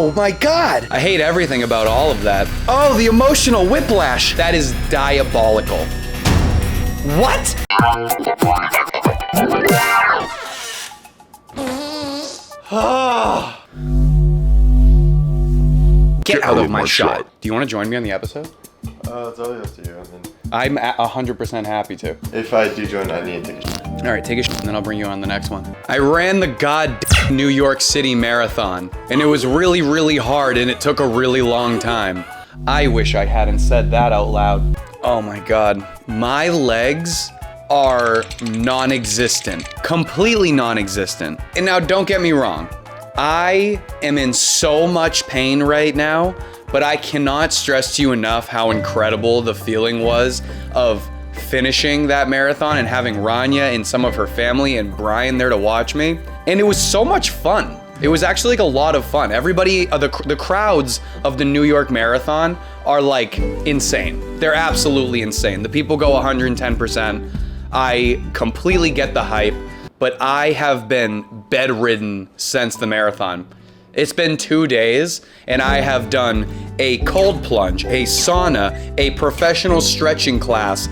Oh my God. I hate everything about all of that. Oh, the emotional whiplash. That is diabolical. What? Get out of my shot. Do you want to join me on the episode? It's always up to you. I'm 100% happy to. If I do join, I need to take a shit. All right, take a shit and then I'll bring you on the next one. I ran the goddamn New York City Marathon and it was really, really hard and it took a really long time. I wish I hadn't said that out loud. Oh my God. My legs are non-existent, completely non-existent. And now don't get me wrong. I am in so much pain right now, but I cannot stress to you enough how incredible the feeling was of finishing that marathon and having Rania and some of her family and Brian there to watch me. And it was so much fun. It was actually like a lot of fun. Everybody, the crowds of the New York Marathon are like insane. They're absolutely insane. The people go 110%. I completely get the hype, but I have been bedridden since the marathon. It's been 2 days and I have done a cold plunge, a sauna, a professional stretching class.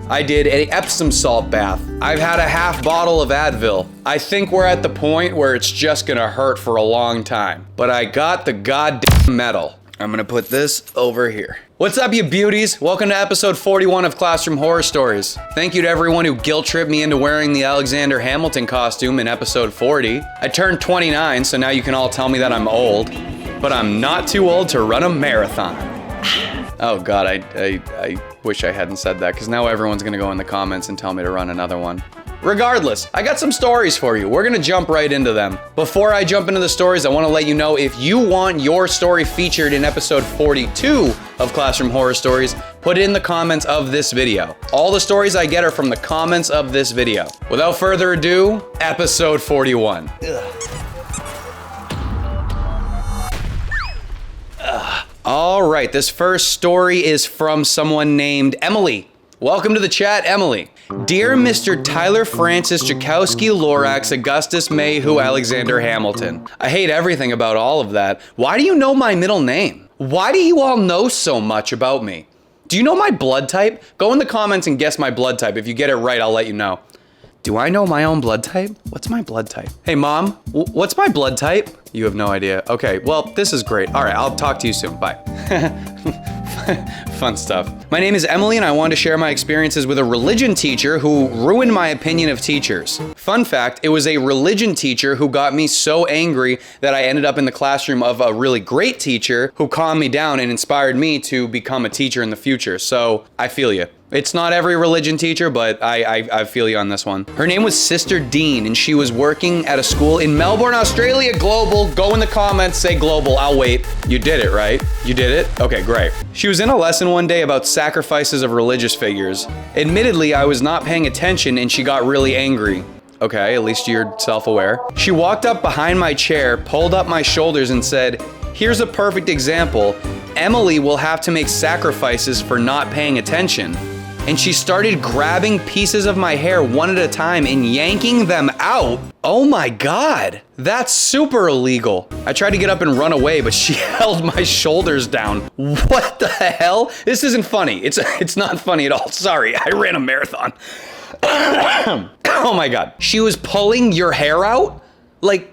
I did an Epsom salt bath. I've had a half bottle of Advil. I think we're at the point where it's just gonna hurt for a long time. But I got the goddamn medal. I'm gonna put this over here. What's up, you beauties? Welcome to episode 41 of Classroom Horror Stories. Thank you to everyone who guilt-tripped me into wearing the Alexander Hamilton costume in episode 40. I turned 29, so now you can all tell me that I'm old, but I'm not too old to run a marathon. Oh God, I wish I hadn't said that, because now everyone's gonna go in the comments and tell me to run another one. Regardless, I got some stories for you. We're gonna jump right into them. Before I jump into the stories, I wanna let you know if you want your story featured in episode 42 of Classroom Horror Stories, put it in the comments of this video. All the stories I get are from the comments of this video. Without further ado, episode 41. All right, this first story is from someone named Emily. Welcome to the chat, Emily. Dear Mr. Tyler Francis Jakowski Lorax Augustus Mayhew Alexander Hamilton. I hate everything about all of that. Why do you know my middle name? Why do you all know so much about me? Do you know my blood type? Go in the comments and guess my blood type. If you get it right, I'll let you know. Do I know my own blood type? What's my blood type? Hey mom, what's my blood type? You have no idea. Okay, well, this is great. All right, I'll talk to you soon. Bye. Fun stuff. My name is Emily and I want to share my experiences with a religion teacher who ruined my opinion of teachers. Fun fact, it was a religion teacher who got me so angry that I ended up in the classroom of a really great teacher who calmed me down and inspired me to become a teacher in the future. So I feel you. It's not every religion teacher, but I feel you on this one. Her name was Sister Dean, and she was working at a school in Melbourne, Australia. Global. Go in the comments, say global. I'll wait. You did it, right? You did it? Okay, great. She was in a lesson one day about sacrifices of religious figures. Admittedly, I was not paying attention, and she got really angry. Okay, at least you're self-aware. She walked up behind my chair, pulled up my shoulders, and said, "Here's a perfect example. Emily will have to make sacrifices for not paying attention." And she started grabbing pieces of my hair one at a time and yanking them out. Oh my God, that's super illegal. I tried to get up and run away, but she held my shoulders down. What the hell? This isn't funny. It's not funny at all. Sorry, I ran a marathon. Oh my God. She was pulling your hair out? Like,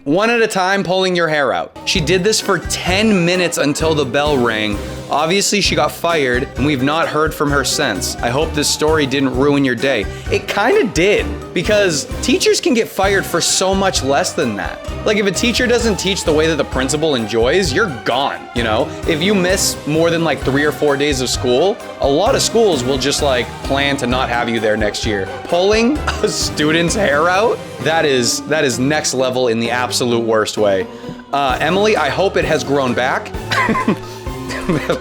one at a time, pulling your hair out. She did this for 10 minutes until the bell rang. Obviously, she got fired, and we've not heard from her since. I hope this story didn't ruin your day. It kinda did, because teachers can get fired for so much less than that. Like, if a teacher doesn't teach the way that the principal enjoys, you're gone, you know? If you miss more than like 3 or 4 days of school, a lot of schools will just like plan to not have you there next year. Pulling a student's hair out? That is next level in the absolute worst way. Emily, I hope it has grown back.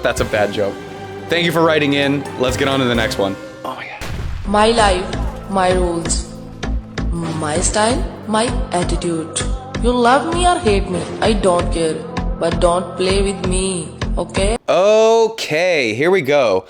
That's a bad joke. Thank you for writing in. Let's get on to the next one. Oh my God. My life, my rules. My style, my attitude. You love me or hate me, I don't care. But don't play with me, okay? Okay, here we go.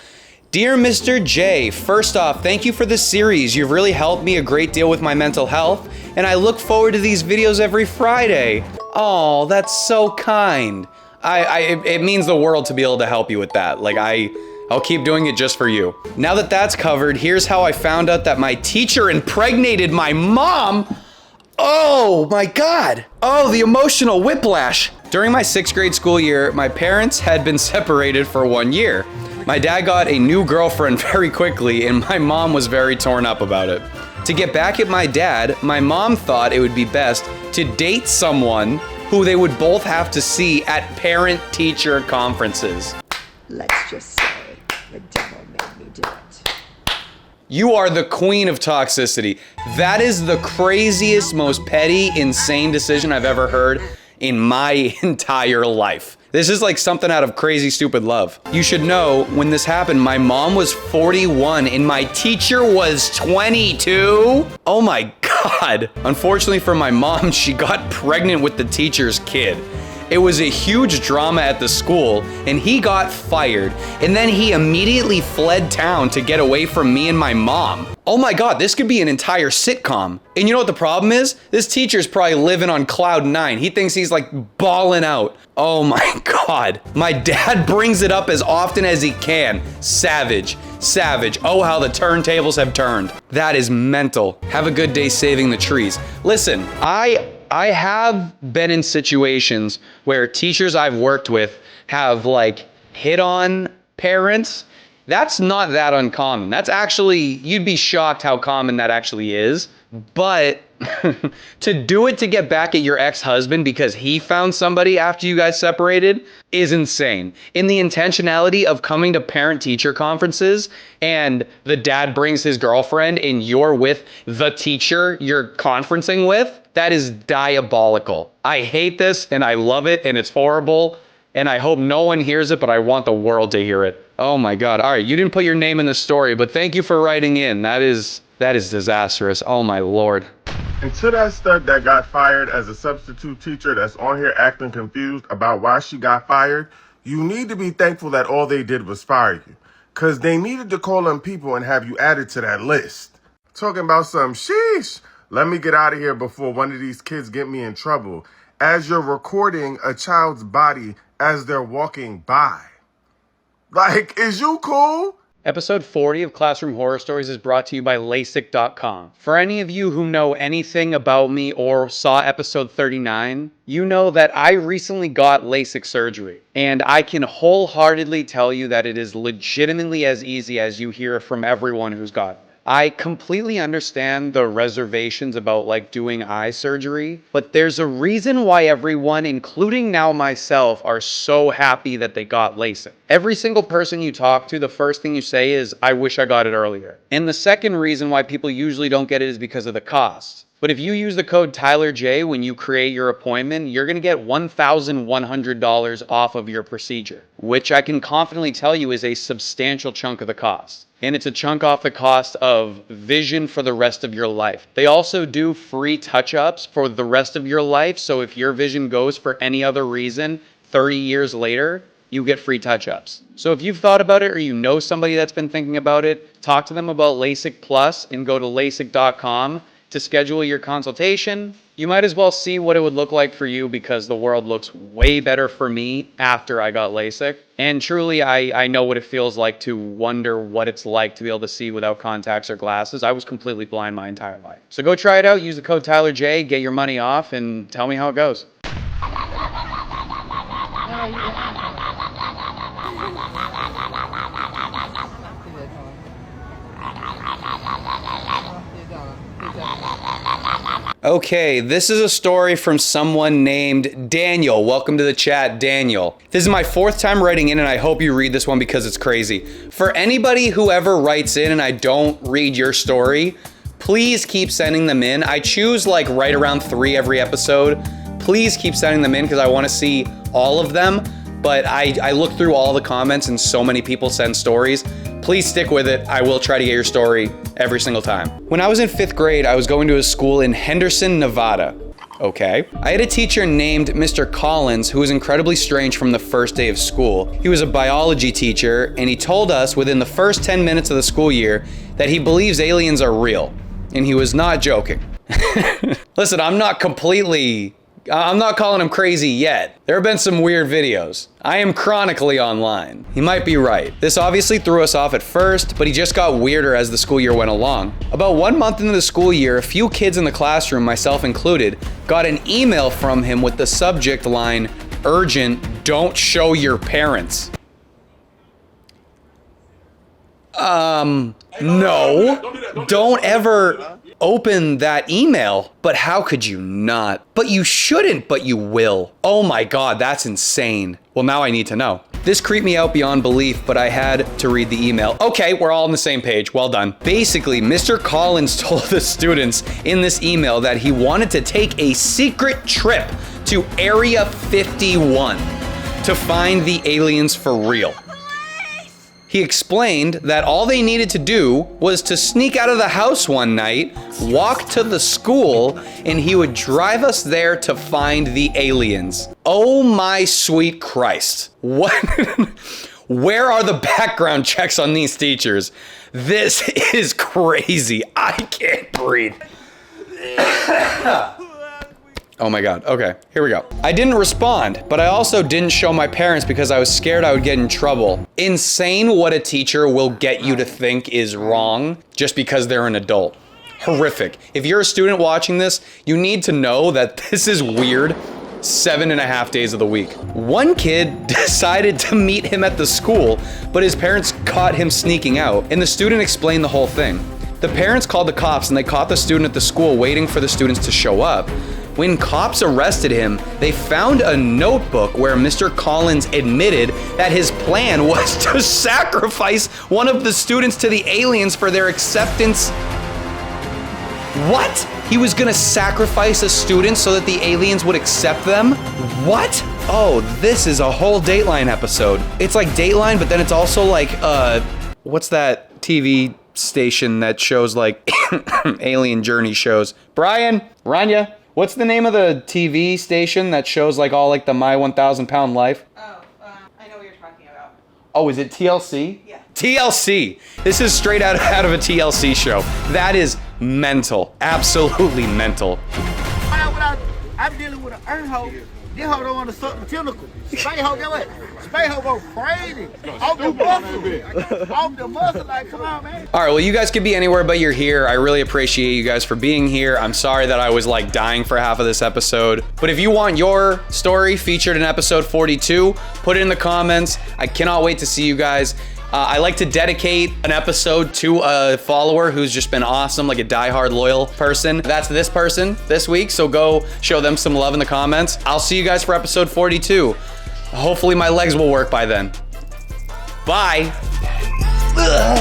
Dear Mr. J, first off, thank you for this series. You've really helped me a great deal with my mental health, and I look forward to these videos every Friday. Oh, that's so kind. It means the world to be able to help you with that. Like, I'll keep doing it just for you. Now that that's covered, here's how I found out that my teacher impregnated my mom. Oh my God. Oh, the emotional whiplash. During my 6th grade school year, my parents had been separated for 1 year. My dad got a new girlfriend very quickly, and my mom was very torn up about it. To get back at my dad, my mom thought it would be best to date someone who they would both have to see at parent-teacher conferences. Let's just say the devil made me do it. You are the queen of toxicity. That is the craziest, most petty, insane decision I've ever heard in my entire life. This is like something out of Crazy Stupid Love. You should know, when this happened, my mom was 41 and my teacher was 22. Oh my God. Unfortunately for my mom, she got pregnant with the teacher's kid. It was a huge drama at the school, and he got fired, and then he immediately fled town to get away from me and my mom. Oh my God, this could be an entire sitcom. And you know what the problem is? This teacher's probably living on cloud 9. He thinks he's like balling out. Oh my God. My dad brings it up as often as he can. Savage, savage. Oh, how the turntables have turned. That is mental. Have a good day saving the trees. Listen, I have been in situations where teachers I've worked with have like hit on parents. That's not that uncommon. That's actually, you'd be shocked how common that actually is. But to do it to get back at your ex-husband because he found somebody after you guys separated is insane. In the intentionality of coming to parent-teacher conferences and the dad brings his girlfriend and you're with the teacher you're conferencing with, that is diabolical. I hate this and I love it and it's horrible and I hope no one hears it, but I want the world to hear it. Oh my God. All right, you didn't put your name in the story, but thank you for writing in. That is disastrous. Oh my Lord. And to that stud that got fired as a substitute teacher that's on here acting confused about why she got fired, you need to be thankful that all they did was fire you. Because they needed to call them people and have you added to that list. Talking about some sheesh. Let me get out of here before one of these kids get me in trouble. As you're recording a child's body as they're walking by. Like, is you cool? Episode 40 of Classroom Horror Stories is brought to you by LASIK.com. For any of you who know anything about me or saw episode 39, you know that I recently got LASIK surgery. And I can wholeheartedly tell you that it is legitimately as easy as you hear from everyone who's got it. I completely understand the reservations about like doing eye surgery, but there's a reason why everyone, including now myself, are so happy that they got LASIK. Every single person you talk to, the first thing you say is, I wish I got it earlier. And the second reason why people usually don't get it is because of the cost. But if you use the code TylerJ when you create your appointment, you're going to get $1,100 off of your procedure, which I can confidently tell you is a substantial chunk of the cost. And it's a chunk off the cost of vision for the rest of your life. They also do free touch-ups for the rest of your life. So if your vision goes for any other reason, 30 years later, you get free touch-ups. So if you've thought about it or you know somebody that's been thinking about it, talk to them about LASIK Plus and go to LASIK.com to schedule your consultation. You might as well see what it would look like for you because the world looks way better for me after I got LASIK. And truly, I know what it feels like to wonder what it's like to be able to see without contacts or glasses. I was completely blind my entire life. So go try it out, use the code TylerJ, get your money off, and tell me how it goes. Okay, this is a story from someone named Daniel. Welcome to the chat, Daniel. This is my 4th time writing in, and I hope you read this one because it's crazy. For anybody who ever writes in and I don't read your story, please keep sending them in. I choose like right around 3 every episode. Please keep sending them in because I want to see all of them. But I look through all the comments and so many people send stories. Please stick with it. I will try to get your story every single time. When I was in 5th grade, I was going to a school in Henderson, Nevada. Okay. I had a teacher named Mr. Collins who was incredibly strange from the first day of school. He was a biology teacher, and he told us within the first 10 minutes of the school year that he believes aliens are real. And he was not joking. Listen, I'm not calling him crazy yet. There have been some weird videos. I am chronically online. He might be right. This obviously threw us off at first, but he just got weirder as the school year went along. About 1 month into the school year, a few kids in the classroom, myself included, got an email from him with the subject line, "Urgent, don't show your parents." No. Don't ever open that email. But how could you not? But you shouldn't, but you will. Oh my God, that's insane. Well, now I need to know. This creeped me out beyond belief, but I had to read the email. Okay, we're all on the same page. Well done. Basically, Mr. Collins told the students in this email that he wanted to take a secret trip to Area 51 to find the aliens for real. He explained that all they needed to do was to sneak out of the house one night, walk to the school, and he would drive us there to find the aliens. Oh my sweet Christ. What? Where are the background checks on these teachers? This is crazy. I can't breathe. Oh my God. Okay, here we go. I didn't respond, but I also didn't show my parents because I was scared I would get in trouble. Insane what a teacher will get you to think is wrong just because they're an adult. Horrific. If you're a student watching this, you need to know that this is weird 7.5 days of the week. One kid decided to meet him at the school, but his parents caught him sneaking out, and the student explained the whole thing. The parents called the cops and they caught the student at the school waiting for the students to show up. When cops arrested him, they found a notebook where Mr. Collins admitted that his plan was to sacrifice one of the students to the aliens for their acceptance. What? He was gonna sacrifice a student so that the aliens would accept them? What? Oh, this is a whole Dateline episode. It's like Dateline, but then it's also like, what's that TV station that shows like alien journey shows? Brian, Rania, what's the name of the TV station that shows like all like the My 1,000 Pound Life? Oh, I know what you're talking about. Oh, is it TLC? Yeah. TLC. This is straight out of a TLC show. That is mental. Absolutely mental. I'm dealing with an earn hoe. This hoe don't want to suck the tentacle. Spay hoe, get what? Spay hoe go crazy. Off the muscle. Off the muscle, like, come on, man. All right, well, you guys could be anywhere, but you're here. I really appreciate you guys for being here. I'm sorry that I was like dying for half of this episode. But if you want your story featured in episode 42, put it in the comments. I cannot wait to see you guys. I like to dedicate an episode to a follower who's just been awesome, like a diehard loyal person. That's this person this week, so go show them some love in the comments. I'll see you guys for episode 42. Hopefully my legs will work by then. Bye. Ugh.